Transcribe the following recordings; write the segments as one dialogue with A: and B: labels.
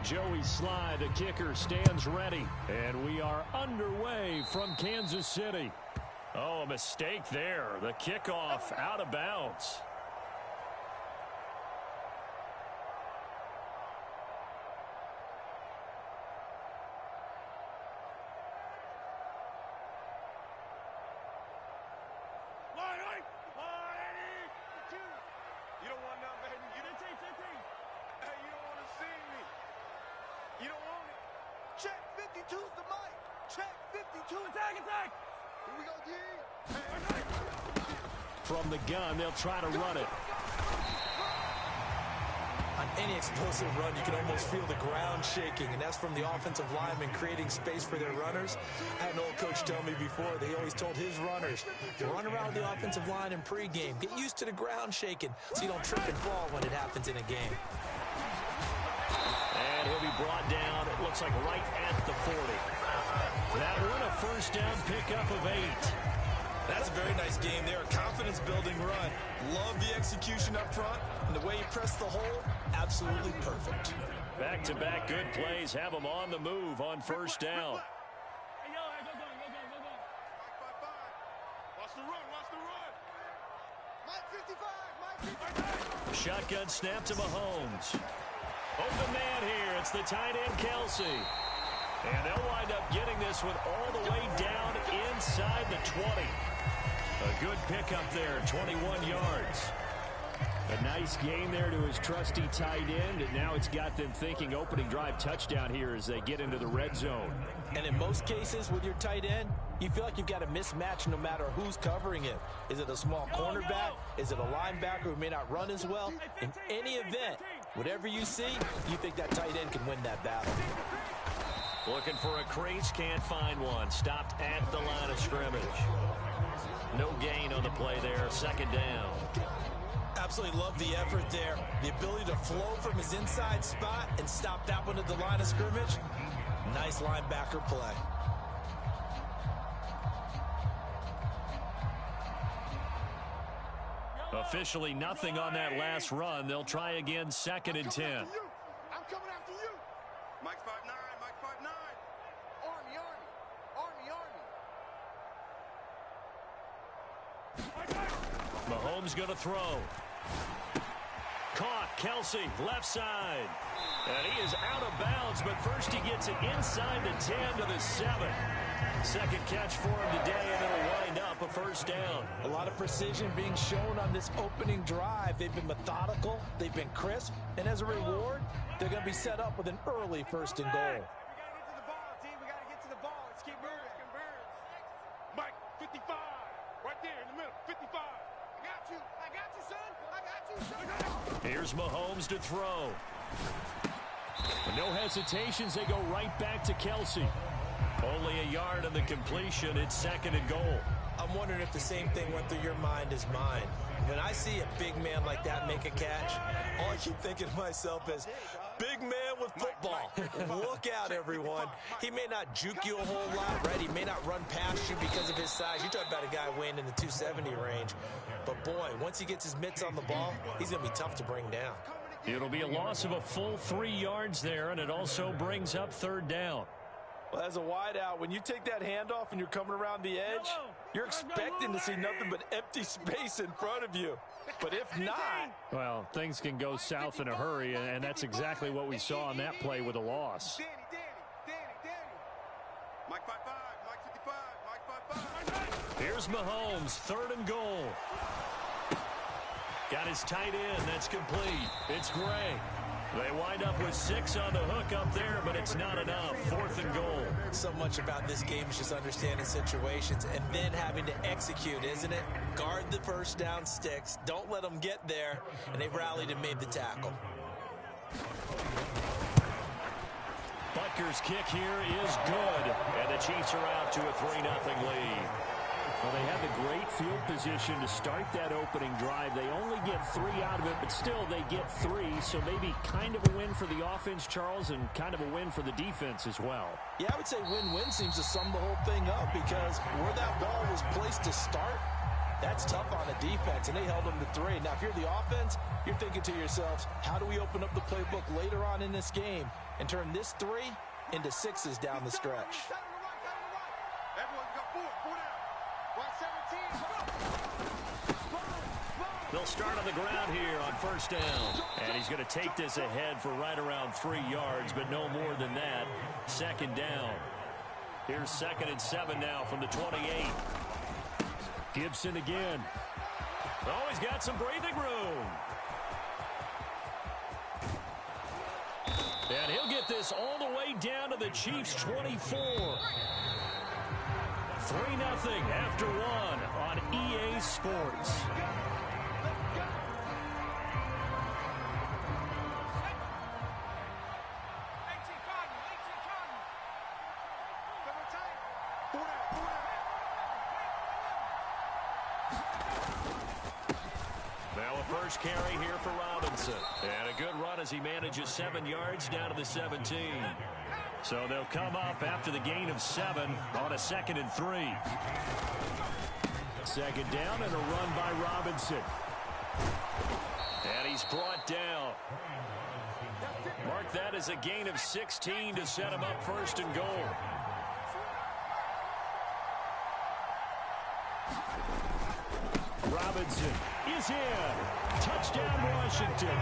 A: Joey Sly, the kicker, stands ready. And we are underway from Kansas City. Oh, a mistake there. The kickoff out of bounds.
B: Check 52's the mic. Check 52. Attack. Here we go, D.
A: From the gun, they'll try to run it.
C: On any explosive run, you can almost feel the ground shaking, and that's from the offensive linemen creating space for their runners. I had an old coach tell me before, they always told his runners, run around the offensive line in pregame. Get used to the ground shaking so you don't trip and fall when it happens in a game.
A: And he'll be brought down, it looks like right at the 40. That one a first down pickup of 8.
C: That's a very nice game there, a confidence-building run. Love the execution up front, and the way he pressed the hole, absolutely perfect.
A: Back-to-back good plays have them on the move on first down.
B: Watch the run. Mike 55.
A: Shotgun snap to Mahomes. Open man here. It's the tight end, Kelsey. And they'll wind up getting this one all the way down inside the 20. A good pickup there, 21 yards. A nice gain there to his trusty tight end, and now it's got them thinking opening drive touchdown here as they get into the red zone.
C: And in most cases with your tight end, you feel like you've got a mismatch no matter who's covering it. Is it a small cornerback? Is it a linebacker who may not run as well? In any event, whatever you see, you think that tight end can win that battle.
A: Looking for a crease, can't find one. Stopped at the line of scrimmage. No gain on the play there, second down.
C: Absolutely love the effort there. The ability to flow from his inside spot and stop that one at the line of scrimmage. Nice linebacker play.
A: Officially nothing on that last run. They'll try again, second and 10.
B: I'm coming after you. Mike's 5'9", Mike's 5'9". Army.
A: Mahomes going to throw. Caught, Kelsey, left side. And he is out of bounds, but first he gets it inside the 10 to the 7. Second catch for him today, and it'll wind up a first down.
C: A lot of precision being shown on this opening drive. They've been methodical, they've been crisp, and as a reward, they're going to be set up with an early first and goal.
B: We got to get to the ball. Let's keep moving. Mike, 55. Right there in the middle, 55. I got you, son.
A: Here's Mahomes to throw. No hesitations, they go right back to Kelsey. Only a yard on the completion. It's second and goal.
C: I'm wondering if the same thing went through your mind as mine. When I see a big man like that make a catch, all I keep thinking to myself is, big man with football. Look out, everyone. He may not juke you a whole lot, right? He may not run past you because of his size. You're talking about a guy weighing in the 270 range. But, boy, once he gets his mitts on the ball, he's going to be tough to bring down.
A: It'll be a loss of a full 3 yards there, and it also brings up third down.
C: Well, as a wideout, when you take that handoff and you're coming around the edge, you're expecting to see nothing but empty space in front of you. But if not...
A: Well, things can go south in a hurry, and that's exactly what we saw on that play with a loss.
B: Danny. Mike 5'5", Mike 55, Mike 5'5".
A: Here's Mahomes, third and goal. Got his tight end, that's complete. It's Gray. They wind up with 6 on the hook up there, but it's not enough. Fourth and goal.
C: So much about this game is just understanding situations and then having to execute, isn't it? Guard the first down sticks. Don't let them get there. And they rallied and made the tackle.
A: Butker's kick here is good. And the Chiefs are out to a 3-0 lead. Well, they had the great field position to start that opening drive. They only get 3 out of it, but still they get 3. So maybe kind of a win for the offense, Charles, and kind of a win for the defense as well.
C: Yeah, I would say win-win seems to sum the whole thing up because where that ball was placed to start, that's tough on a defense, and they held them to 3. Now, if you're the offense, you're thinking to yourselves, how do we open up the playbook later on in this game? and turn this 3 into 6s down the stretch.
B: Everyone's got 4 down. Right 17.
A: They'll start on the ground here on first down. And he's going to take this ahead for right around 3 yards, but no more than that. Second down. Here's 2nd and 7 now from the 28. Gibson again. Oh, he's got some breathing room. And he'll get this all the way down to the Chiefs' 24. 3-0 after 1 on EA Sports. First carry here for Robinson. And a good run as he manages 7 yards down to the 17. So they'll come up after the gain of 7 on a 2nd and 3. Second down and a run by Robinson. And he's brought down. Mark that as a gain of 16 to set him up 1st and goal. Robinson is in. Touchdown, Washington.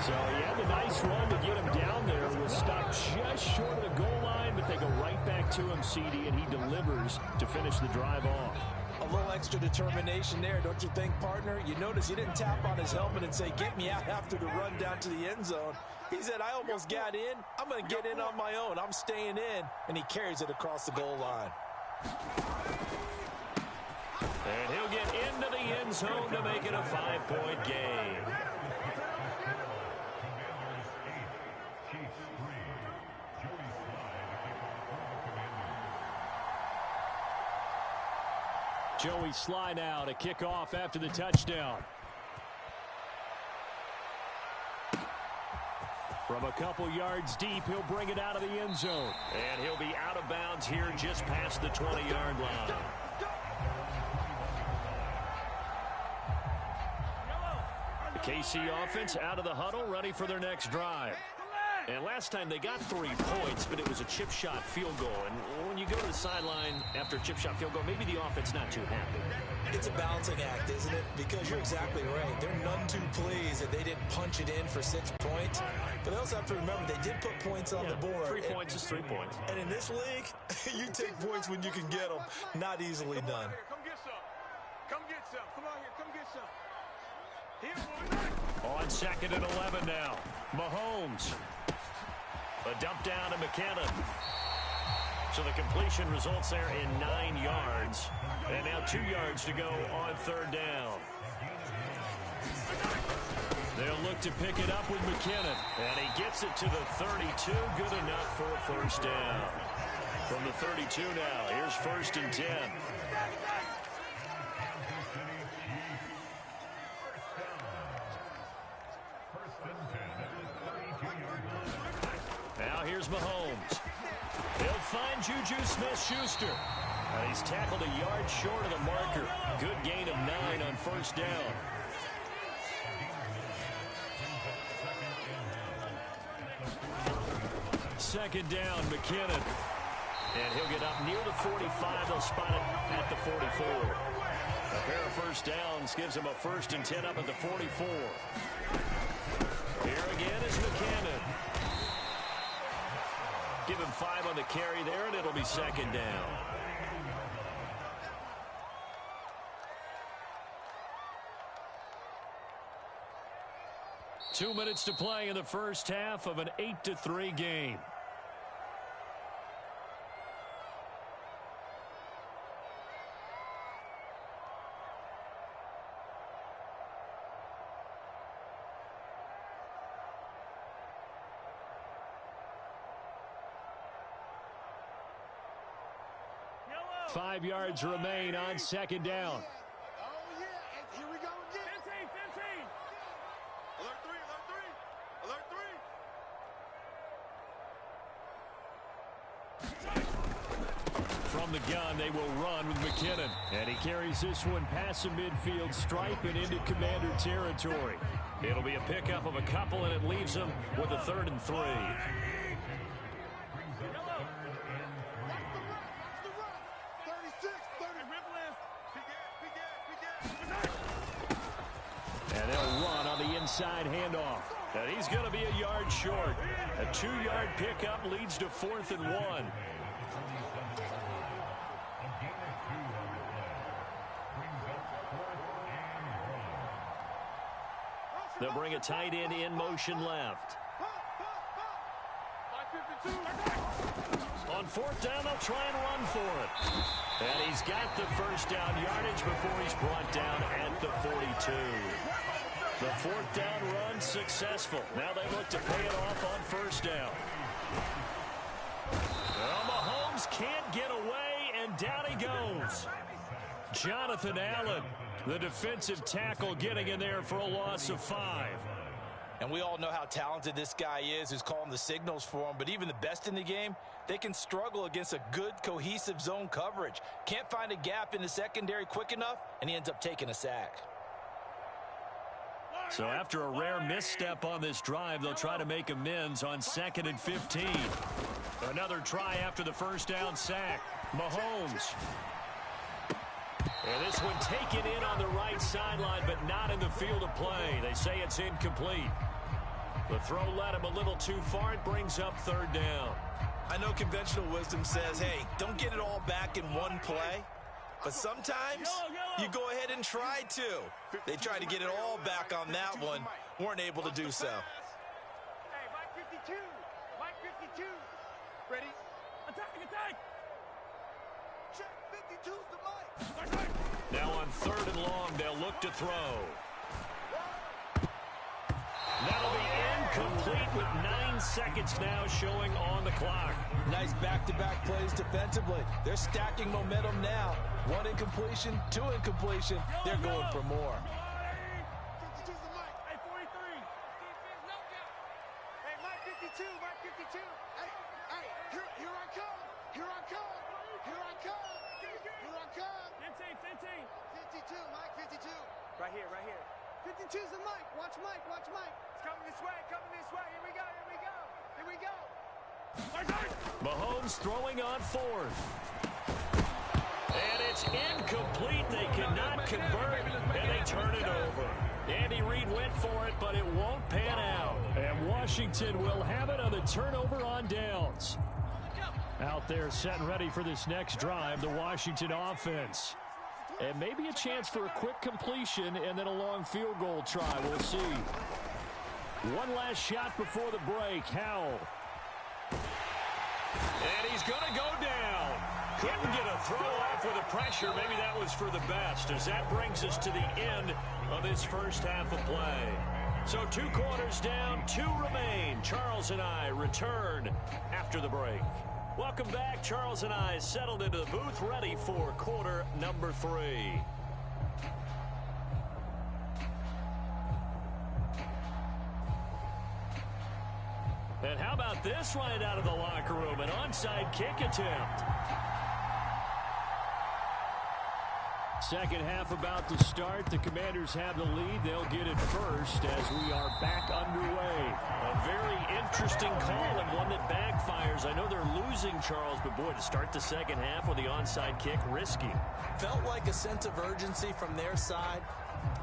A: So he had the nice run to get him down there. Was stopped just short of the goal line, but they go right back to him, CD, and he delivers to finish the drive off.
C: A little extra determination there, don't you think, partner? You notice he didn't tap on his helmet and say, get me out after the run down to the end zone. He said, I almost got in. I'm going to get in on my own. I'm staying in. And he carries it across the goal line.
A: And he'll get into the end zone to make it a 5-point game. Joey Sly now to kick off after the touchdown. From a couple yards deep, he'll bring it out of the end zone. And he'll be out of bounds here just past the 20-yard line. The KC offense out of the huddle, ready for their next drive. And last time they got 3 points, but it was a chip shot field goal. And when you go to the sideline after a chip shot field goal, maybe the offense not too happy.
C: It's a balancing act, isn't it? Because you're exactly right. They're none too pleased that they didn't punch it in for 6 points. But they also have to remember they did put points on the board.
A: 3 points is 3 points.
C: And in this league, you take points when you can get them. Not easily done.
B: Come get some. Come get some. Come on here. Come get some.
A: On 2nd and 11 now. Mahomes. A dump down to McKinnon. So the completion results there in 9 yards. And now 2 yards to go on 3rd down. They'll look to pick it up with McKinnon. And he gets it to the 32. Good enough for a 1st down. From the 32 now. Here's 1st and 10. Now here's Mahomes. He'll find Juju Smith-Schuster. And he's tackled a yard short of the marker. Good gain of 9 on 1st down. Second down, McKinnon. And he'll get up near the 45. They'll spot it at the 44. A pair of 1st downs gives him a 1st and 10 up at the 44. Here again is McKinnon. Give him 5 on the carry there, and it'll be 2nd down. Two minutes to play in the first half of an 8-3 game.
B: Yellow.
A: 5 yards remain on 2nd down.
B: Oh, yeah. And here we go again. 15, 15. Alert 3, alert 3. Alert 3.
A: From the gun, they will run with McKinnon. And he carries this one past the midfield stripe and into Commander territory. It'll be a pickup of a couple, and it leaves them with a 3rd and 3. inside handoff. And he's going to be a yard short. A 2-yard pickup leads to 4th and 1. They'll bring a tight end in motion left. On 4th down, they'll try and run for it. And he's got the first down yardage before he's brought down at the 42. The 4th down run successful. Now they look to pay it off on 1st down. Well, Mahomes can't get away, and down he goes. Jonathan Allen, the defensive tackle, getting in there for a loss of 5.
C: And we all know how talented this guy is who's calling the signals for him. But even the best in the game, they can struggle against a good, cohesive zone coverage. Can't find a gap in the secondary quick enough, and he ends up taking a sack.
A: So after a rare misstep on this drive, they'll try to make amends on 2nd and 15. Another try after the first down sack. Mahomes. And this one taken in on the right sideline, but not in the field of play. They say it's incomplete. The throw led him a little too far. It brings up 3rd down.
C: I know conventional wisdom says, hey, don't get it all back in one play. But sometimes you go ahead and try to. They tried to get it all back on that one. Weren't able to do so.
B: Hey, Mike 52. Mike 52. Ready? Attack, attack. Check 52's the Mike.
A: Now on 3rd and long, they'll look to throw. That'll be incomplete with 9 seconds now showing on the clock.
C: Nice back-to-back plays defensively. They're stacking momentum now. 1 incompletion, 2 incompletion. They're going for more.
B: 52's the Mike. Hey, 43. Hey, Mike 52. Mike 52. Hey, here I come. Here I come. Here I come. Here I come. 15. 52, Mike 52. Right here. 52's the Mike. Watch Mike. It's coming this way. Here we go.
A: Mahomes throwing on 4th. And it's incomplete. They cannot convert, and they turn it over. Andy Reid went for it, but it won't pan out. And Washington will have it on the turnover on downs. Out there set and ready for this next drive, the Washington offense. And maybe a chance for a quick completion and then a long field goal try. We'll see. One last shot before the break. Howell. And he's going to go down. Couldn't get a throw off with the pressure. Maybe that was for the best, as that brings us to the end of this first half of play. So 2 quarters down, 2 remain. Charles and I return after the break. Welcome back. Charles and I settled into the booth, ready for quarter number 3. And how about this right out of the locker room? An onside kick attempt. Second half about to start. The Commanders have the lead. They'll get it first as we are back underway. A very interesting call and one that backfires. I know they're losing, Charles, but boy, to start the second half with the onside kick, risky.
C: Felt like a sense of urgency from their side,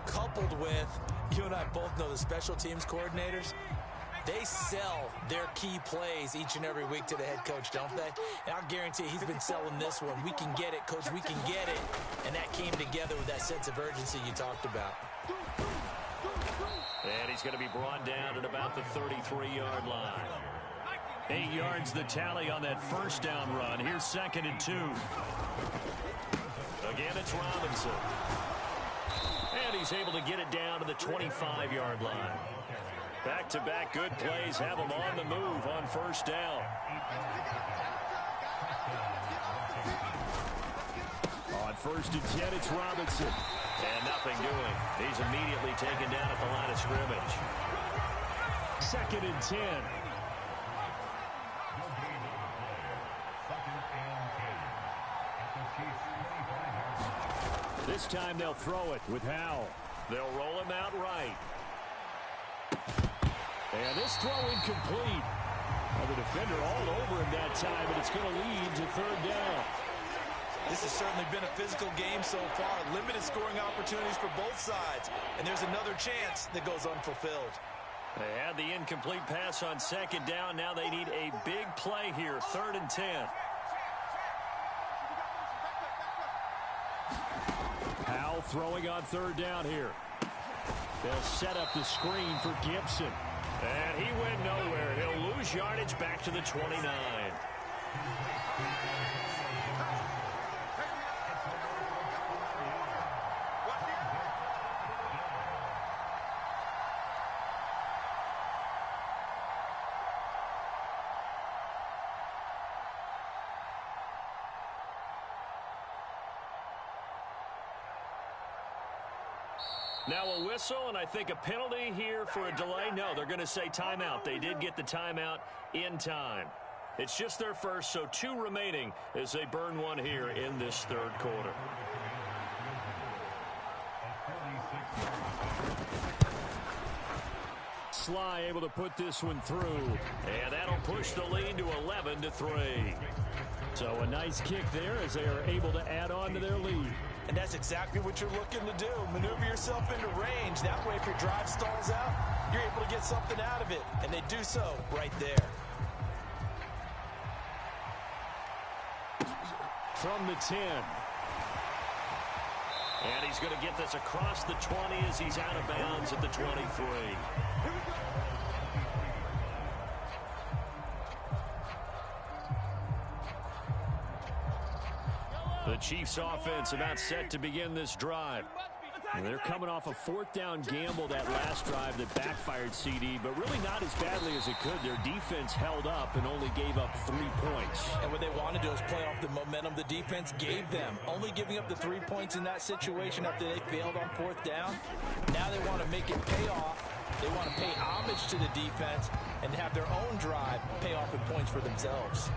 C: coupled with, you and I both know the special teams coordinators. They sell their key plays each and every week to the head coach, don't they? And I'll guarantee he's been selling this one. We can get it, coach, we can get it. And that came together with that sense of urgency you talked about.
A: And he's going to be brought down at about the 33-yard line. 8 yards the tally on that first down run. Here's 2nd and 2. Again, it's Robinson. And he's able to get it down to the 25-yard line. Back-to-back good plays have him on the move on first down. On 1st and 10, it's Robinson. And nothing doing. He's immediately taken down at the line of scrimmage. 2nd and 10. This time they'll throw it with Howell. They'll roll him out right. And this throw incomplete. Well, the defender all over him that time, and it's going to lead to 3rd down.
C: This has certainly been a physical game so far. Limited scoring opportunities for both sides. And there's another chance that goes unfulfilled.
A: They had the incomplete pass on second down. Now they need a big play here, 3rd and 10. Powell throwing on 3rd down here. They'll set up the screen for Gibson. And he went nowhere. He'll lose yardage back to the 29. Now a whistle, and I think a penalty here for a delay. No, they're going to say timeout. They did get the timeout in time. It's just their first, so 2 remaining as they burn one here in this 3rd quarter. Sly able to put this one through, and that'll push the lead to 11-3. So a nice kick there as they are able to add on to their lead.
C: And that's exactly what you're looking to do. Maneuver yourself into range. That way, if your drive stalls out, you're able to get something out of it. And they do so right there.
A: From the 10. And he's going to get this across the 20 as he's out of bounds at the 23. The Chiefs offense about set to begin this drive. And they're coming off a 4th down gamble that last drive that backfired CD, but really not as badly as it could. Their defense held up and only gave up 3 points.
C: And what they want to do is play off the momentum the defense gave them. Only giving up the 3 points in that situation after they failed on 4th down. Now they want to make it pay off. They want to pay homage to the defense and have their own drive pay off in points for themselves.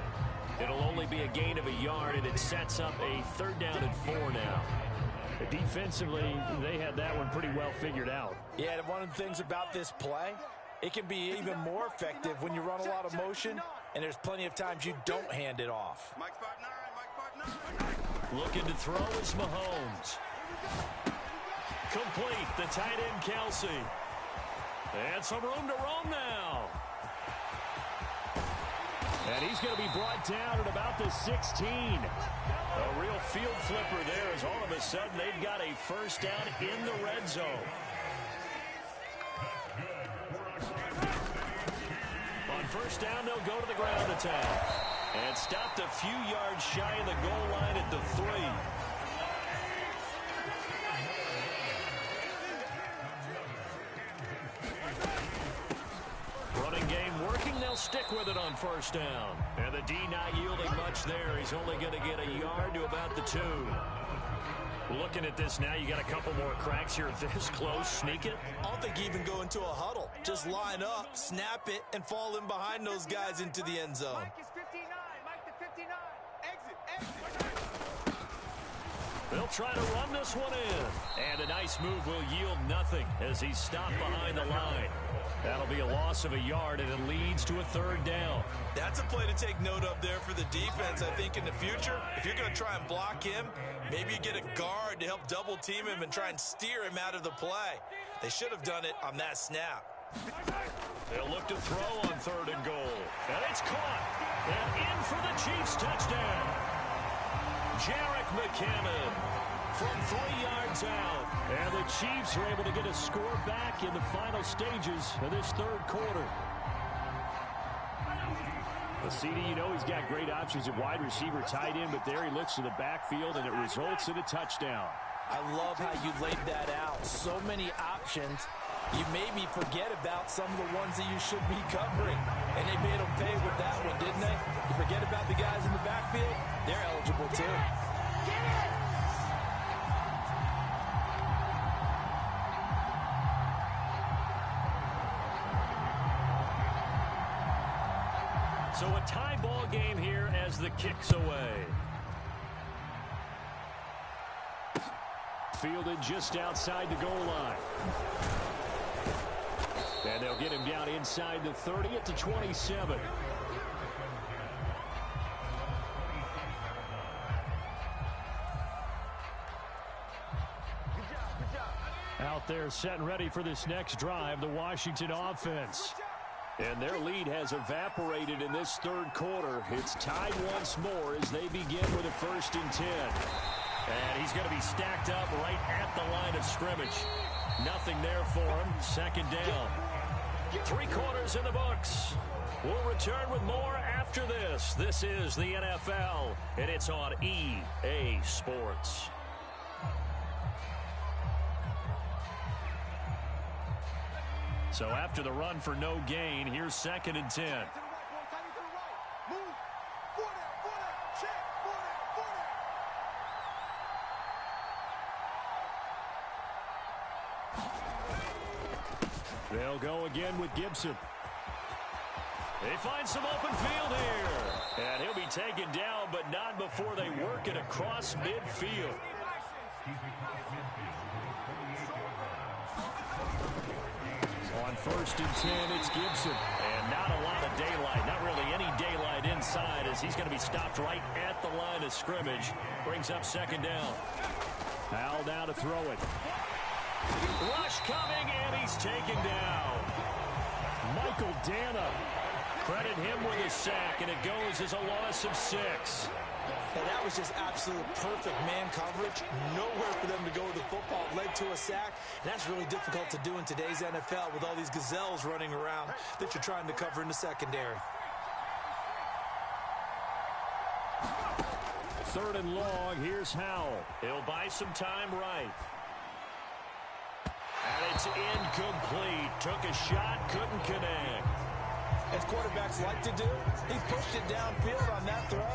A: It'll only be a gain of a yard, and it sets up a 3rd down and 4 now. Defensively, they had that one pretty well figured out.
C: Yeah, and one of the things about this play, it can be even more effective when you run a lot of motion, and there's plenty of times you don't hand it off.
A: Looking to throw is Mahomes. Complete, the tight end Kelsey. And some room to roam now. And he's going to be brought down at about the 16. A real field flipper there as all of a sudden they've got a 1st down in the red zone. On 1st down, they'll go to the ground attack. And stopped a few yards shy of the goal line at the 3. Running game working. They'll stick with it on 1st down. And the D not yielding much there. He's only going to get a yard to about the 2. Looking at this now, you got a couple more cracks here this close. Sneak it.
C: I don't think you even go into a huddle. Just line up, snap it, and fall in behind those guys into the end zone.
B: Mike is 59. Mike to 59. Exit.
A: They'll try to run this one in. And a nice move will yield nothing as he's stopped behind the line. That'll be a loss of a yard, and it leads to a 3rd down.
C: That's a play to take note of there for the defense, I think, in the future. If you're going to try and block him, maybe you get a guard to help double-team him and try and steer him out of the play. They should have done it on that snap.
A: They'll look to throw on 3rd and goal. And it's caught. And in for the Chiefs touchdown. Jarek McCammon from 3 yards out. And the Chiefs are able to get a score back in the final stages of this 3rd quarter. The CD, you know he's got great options at wide receiver, tight end, but there he looks to the backfield, and it results in a touchdown.
C: I love how you laid that out. So many options. You maybe forget about some of the ones that you should be covering. And they made them pay with that one, didn't they? You forget about the guys in the backfield, they're eligible too.
B: Get it!
A: So a tie ball game here as the kick's away. Fielded just outside the goal line. And they'll get him down inside the 30 at the 27. . there setting ready for this next drive, the Washington offense. And their lead has evaporated in this third quarter. It's tied once more as they begin with a 1st and 10. And he's going to be stacked up right at the line of scrimmage. Nothing there for him. 2nd down. 3 quarters in the books. We'll return with more after this. This is the NFL, and it's on EA Sports. So after the run for no gain, here's 2nd and 10. They'll go again with Gibson. They find some open field here. And he'll be taken down, but not before they work it across midfield. On 1st and 10, it's Gibson. And not a lot of daylight. Not really any daylight inside as he's going to be stopped right at the line of scrimmage. Brings up 2nd down. Howell now to throw it. Rush coming, and he's taken down. Michael Dana. Credit him with a sack, and it goes as a loss of 6.
C: And that was just absolute perfect man coverage. Nowhere for them to go with the football. Led to a sack. And that's really difficult to do in today's NFL with all these gazelles running around that you're trying to cover in the secondary.
A: 3rd and long. Here's Howell. He'll buy some time right. And it's incomplete. Took a shot, couldn't connect.
C: As quarterbacks like to do, he pushed it downfield on that throw.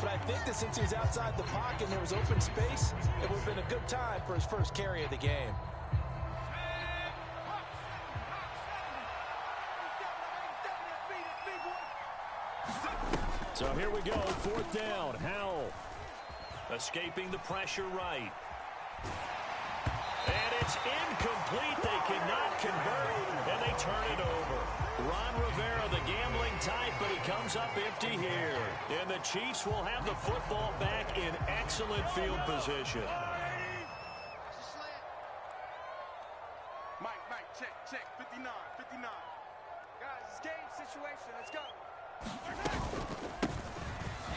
C: But I think that since he was outside the pocket and there was open space, it would have been a good time for his first carry of the game.
A: So here we go, 4th down. Howell escaping the pressure right. And it's incomplete. They cannot convert, and they turn it over. Ron Rivera, the gambling type, but he comes up empty here. And the Chiefs will have the football back in excellent field position.
B: Mike, check, 59. Guys, it's game situation. Let's go.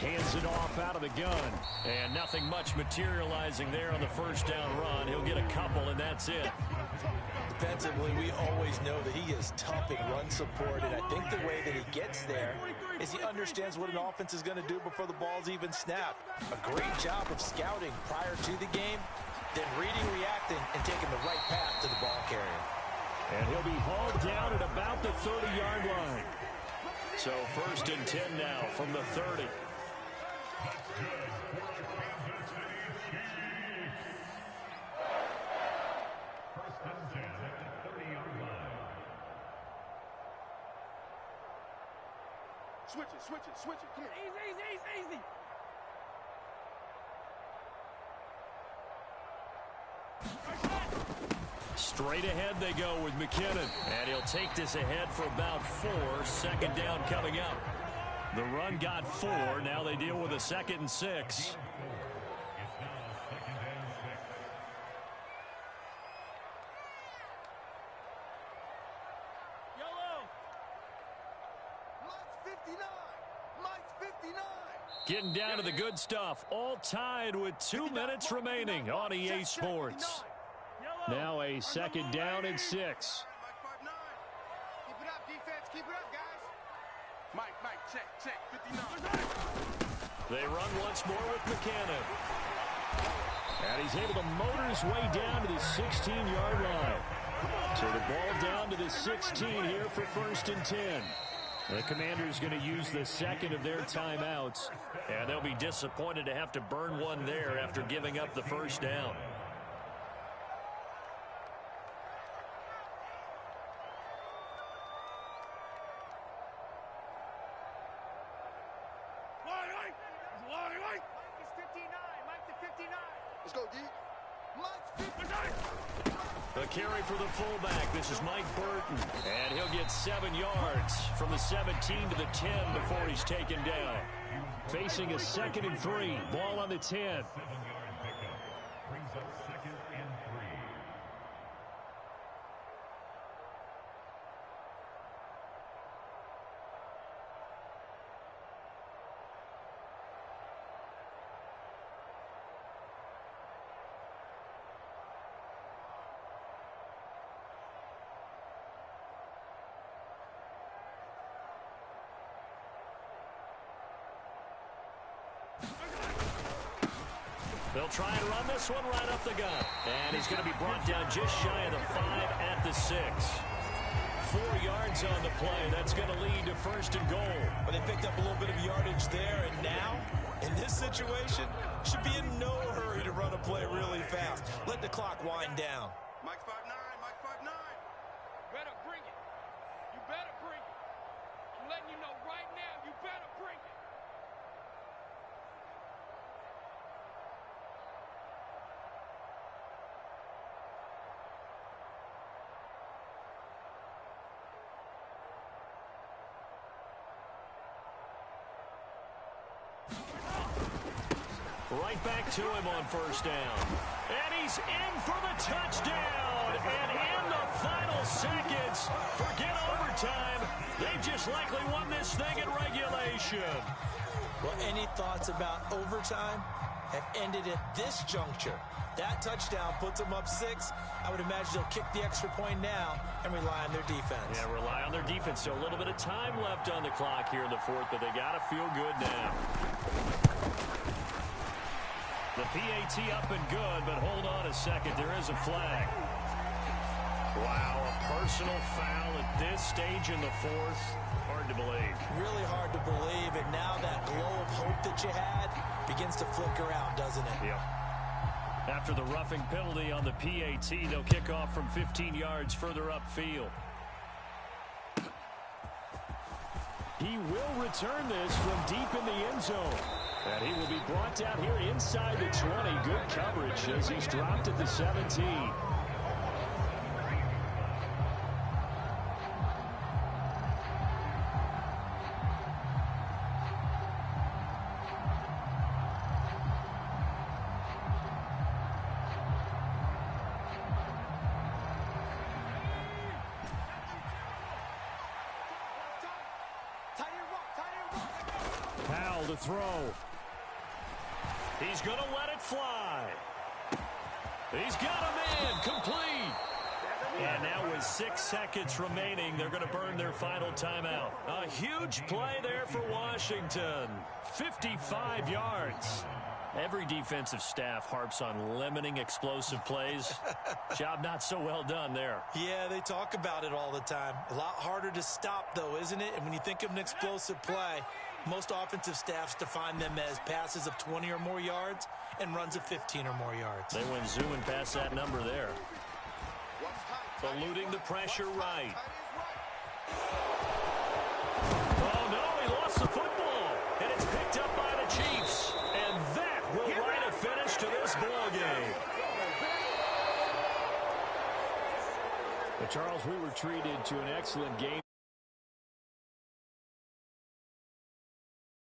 A: Hands it off out of the gun. And nothing much materializing there on the 1st down run. He'll get a couple, and that's it.
C: Defensively, we always know that he is tough in run support, and I think the way that he gets there is he understands what an offense is going to do before the ball's even snapped. A great job of scouting prior to the game, then reading, reacting, and taking the right path to the ball carrier.
A: And he'll be hauled down at about the 30-yard line. So 1st and 10 now from the 30.
B: Switch it. Come here. Easy.
A: Straight ahead they go with McKinnon. And he'll take this ahead for about 4. 2nd down coming up. The run got 4. Now they deal with a 2nd and 6. Getting down to the good stuff. All tied with 2 minutes remaining on EA Sports. Now a 2nd down and 6.
B: Keep it up, defense. Keep it up, guys. Mike, check, 59.
A: They run once more with McKinnon. And he's able to motor his way down to the 16-yard line. So the ball down to the 16 here for 1st and 10. The Commanders going to use the 2nd of their timeouts, and they'll be disappointed to have to burn one there after giving up the 1st down.
B: Let's go, D.
A: The carry for the fullback. This is Mike Burton. And he'll get 7 yards from the 17 to the 10 before he's taken down. Facing a 2nd and 3. Ball on the 10. They'll try and run this one right up the gut. And he's going to be brought down just shy of the 5 at the 6. 4 yards on the play. That's going to lead to first and goal.
C: But they picked up a little bit of yardage there, and now, in this situation, should be in no hurry to run a play really fast. Let the clock wind down.
B: Mike 5'9", Mike 5'9".
D: Better bring it. You better bring it. I'm letting you know right now, you better bring it.
A: Right back to him on first down. And he's in for the touchdown. And in the final seconds, forget overtime. They just likely won this thing in regulation.
C: Well, any thoughts about overtime have ended at this juncture. That touchdown puts them up 6. I would imagine they'll kick the extra point now and rely on their defense.
A: Yeah, rely on their defense. So a little bit of time left on the clock here in the 4th, but they got to feel good now. The PAT up and good, but hold on a second. There is a flag. Wow, a personal foul at this stage in the 4th. Hard to believe.
C: Really hard to believe, and now that glow of hope that you had begins to flicker out, doesn't it?
A: Yep. After the roughing penalty on the PAT, they'll kick off from 15 yards further upfield. He will return this from deep in the end zone. And he will be brought down here inside the 20. Good coverage as he's dropped at the 17. Powell to throw. He's going to let it fly. He's got a man complete. And now with 6 seconds remaining, they're going to burn their final timeout. A huge play there for Washington. 55 yards. Every defensive staff harps on limiting explosive plays. Job not so well done there.
C: Yeah, they talk about it all the time. A lot harder to stop, though, isn't it? And when you think of an explosive play, most offensive staffs define them as passes of 20 or more yards and runs of 15 or more yards.
A: They went zooming past that number there. Eluding the pressure right. Oh, no, he lost the football. And it's picked up by the Chiefs. And that will write a finish to this ball game.
E: But Charles, we were treated to an excellent game.